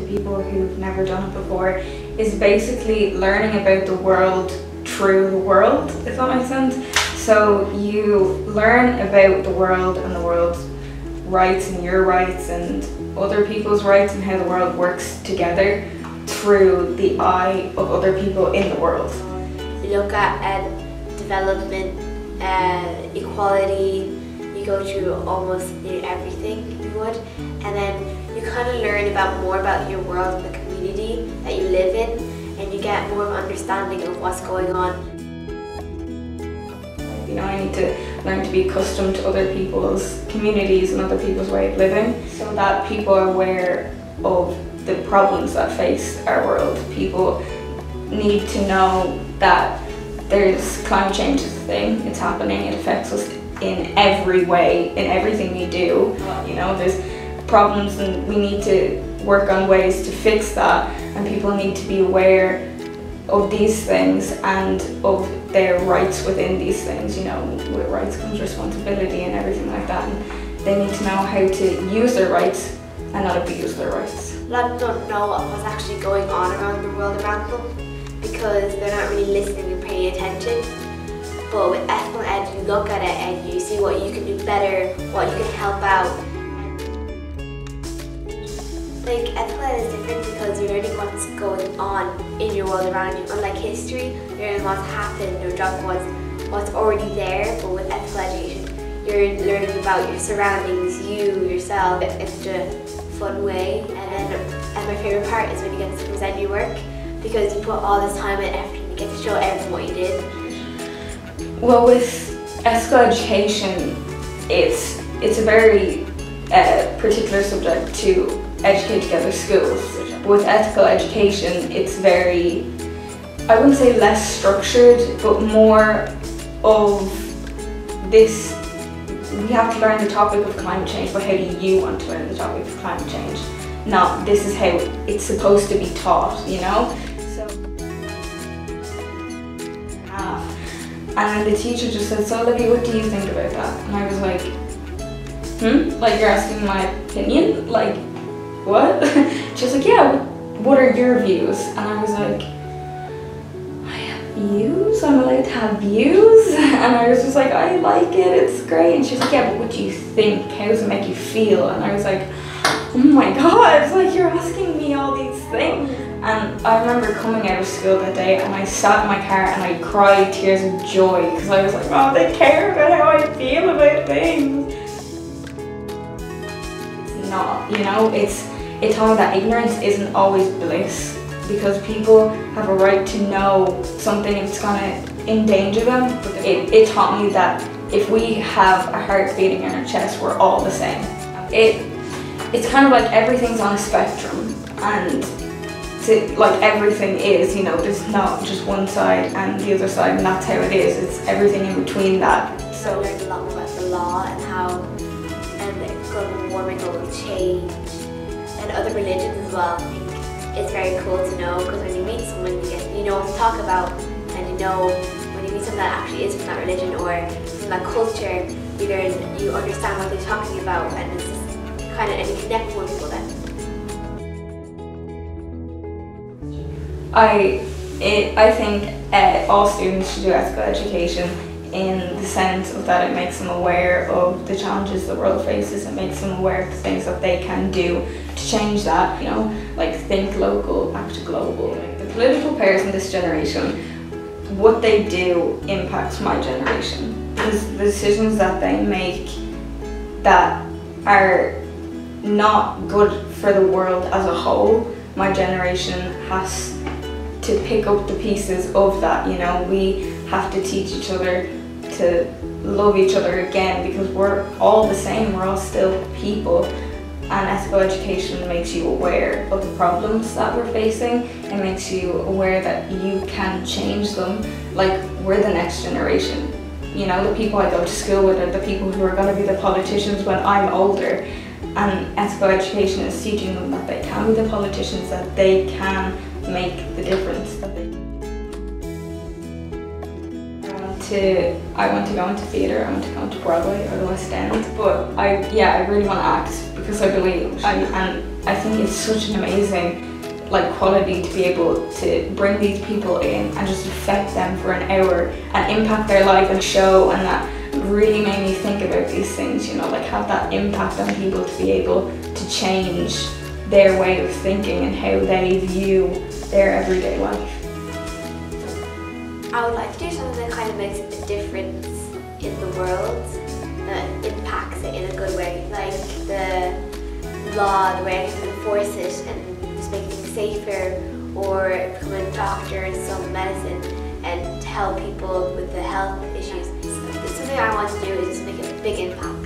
people who've never done it before, is basically learning about the world through the world, if that makes sense. So you learn about the world and the world's rights and your rights and other people's rights and how the world works together through the eye of other people in the world. You look at development, equality, you go through almost everything you would, and then you kind of learn more about your world and the community that you live in, and you get more of an understanding of what's going on. You know, I need to learn to be accustomed to other people's communities and other people's way of living, so that people are aware of the problems that face our world. People need to know that there's climate change is a thing, it's happening, it affects us in every way, in everything we do. You know, there's problems and we need to work on ways to fix that, and people need to be aware of these things and of their rights within these things. You know, with rights comes responsibility and everything like that, and they need to know how to use their rights and not abuse their rights. A lot of people don't know what's actually going on around the world around them because they're not really listening and paying attention. But with ethical ed, you look at it and you see what you can do better, what you can help out. Like, ethical ed is different because you're learning what's going on in your world around you. Unlike history, you're learning what's happened or just what's already there. But with ethical education, you're learning about your surroundings, you, yourself, in such a fun way. And my favourite part is when you get to present your work, because you put all this time and effort and you get to show everyone what you did. Well, with ethical education, it's a very particular subject to educate together schools. But with ethical education, it's very, I wouldn't say less structured, but more of this, we have to learn the topic of climate change, but how do you want to learn the topic of climate change? Not this is how it's supposed to be taught, you know? And the teacher just said, "So Olivia, what do you think about that?" And I was like, Like, you're asking my opinion? Like, what? She was like, "Yeah, what are your views?" And I was like, "I have views? I'm allowed to have views?" And I was just like, "I like it, it's great." And she was like, "Yeah, but what do you think? How does it make you feel?" And I was like, "Oh my God, it's like you're asking me all these things." And I remember coming out of school that day and I sat in my car and I cried tears of joy because I was like, "Oh, they care about how I feel about things." It's not, you know, it taught me that ignorance isn't always bliss, because people have a right to know something if it's gonna endanger them. It taught me that if we have a heart beating in our chest, we're all the same. It's kind of like everything's on a spectrum, and like everything is, you know, there's not just one side and the other side, and that's how it is. It's everything in between that. So I learned a lot more about the law and how global warming will change, and other religions as well. I think it's very cool to know, because when you meet someone, you know what to talk about, and you know when you meet someone that actually is from that religion or from that culture, you understand what they're talking about, and it's just kind of, and you connect with people then. I think all students should do ethical education, in the sense of that it makes them aware of the challenges the world faces. It makes them aware of the things that they can do to change that, you know, like think local, act global. The political powers in this generation, what they do impacts my generation, because the decisions that they make that are not good for the world as a whole, my generation has to pick up the pieces of that. You know, we have to teach each other to love each other again, because we're all the same, we're all still people, and ethical education makes you aware of the problems that we're facing. It makes you aware that you can change them. Like, we're the next generation. You know, the people I go to school with are the people who are going to be the politicians when I'm older, and ethical education is teaching them that they can be the politicians, that they can make the difference. I want want to go into theatre, I want to go into Broadway or the West End, but I really want to act because I believe, and I think it's such an amazing like quality to be able to bring these people in and just affect them for an hour and impact their life and show, and that really made me think about these things, you know, like have that impact on people to be able to change their way of thinking and how they view their everyday life. I would like to do something that kind of makes a difference in the world, that impacts it in a good way, like the law, the way I can enforce it and just make things safer, or become a doctor in some medicine and to help people with the health issues. So something I want to do is just make a big impact.